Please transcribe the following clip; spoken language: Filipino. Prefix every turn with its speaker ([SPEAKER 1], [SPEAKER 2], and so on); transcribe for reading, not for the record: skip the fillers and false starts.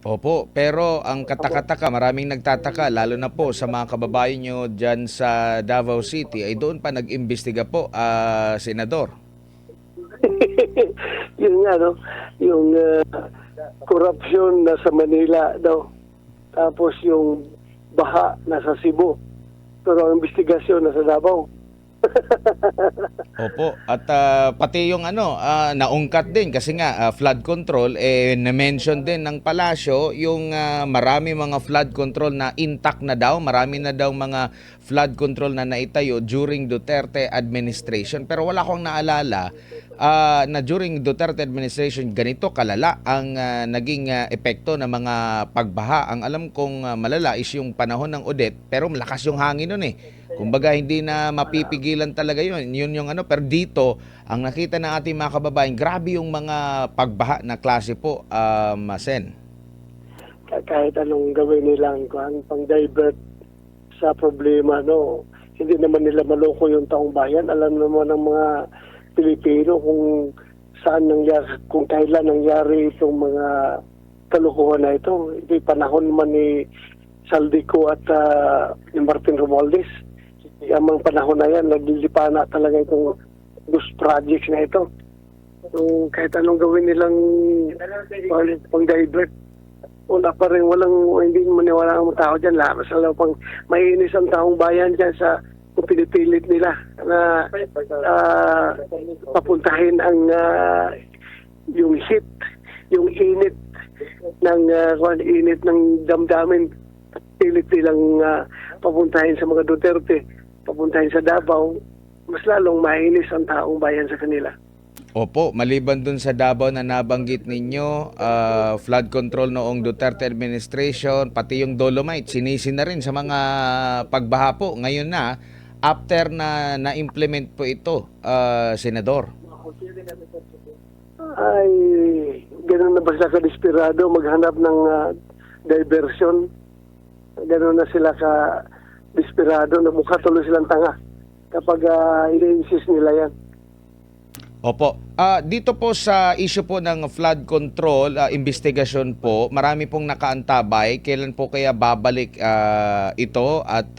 [SPEAKER 1] Opo, pero ang katakataka, maraming nagtataka, lalo na po sa mga kababayan nyo dyan sa Davao City, ay doon pa nag-imbestiga po, Senador.
[SPEAKER 2] Yun nga, no? Yung corruption nasa Manila daw. Tapos yung baha nasa Cebu. Pero ang investigasyon nasa Davao.
[SPEAKER 1] Opo, at pati yung naungkat din kasi nga flood control, na-mention din ng palasyo yung marami mga flood control na intact na daw, marami na daw mga flood control na naitayo during Duterte administration. Pero wala akong naalala na during Duterte administration ganito kalala ang naging epekto ng mga pagbaha. Ang alam kong malala is yung panahon ng Odette, pero malakas yung hangin nun eh. Kumbaga hindi na mapipigilan talaga yun. Yun yung pero dito, ang nakita ng ating mga kababayan, grabe yung mga pagbaha na klase po, Sen.
[SPEAKER 2] Kahit anong gawin nilang pang-divert sa problema, no? Hindi naman nila maloko yung taong bayan. Alam naman ng mga Pilipino kung saan nangyari, kung kailan nangyari itong mga kalukuhan na ito. Ito'y panahon naman ni Saldico at ni Martin Romualdez. Yung mga panahon na yan, naglilipana talaga itong ghost projects na ito. So, kahit anong gawin nilang pang-divert, wala pa rin, hindi maniwala ang tao dyan. Labas lang pang mainis ang taong bayan dyan sa kung pinipilit nila na papuntahin ang yung heat, yung init ng damdamin. Pilit nilang papuntahin sa mga Duterte, papuntahin sa Davao, mas lalong mainis ang taong bayan sa kanila.
[SPEAKER 1] Opo, maliban dun sa Davao na nabanggit ninyo, flood control noong Duterte administration, pati yung Dolomite, sinisi na rin sa mga pagbaha po. Ngayon na, after na na-implement po ito, Senador.
[SPEAKER 2] Ay, ganun na ba sila ka-desperado maghanap ng diversion? Ganun na sila ka-desperado na mukha tuloy silang tanga kapag i-insist nila yan.
[SPEAKER 1] Opo. Dito po sa issue po ng flood control, investigasyon po, marami pong nakaantabay. Kailan po kaya babalik ito at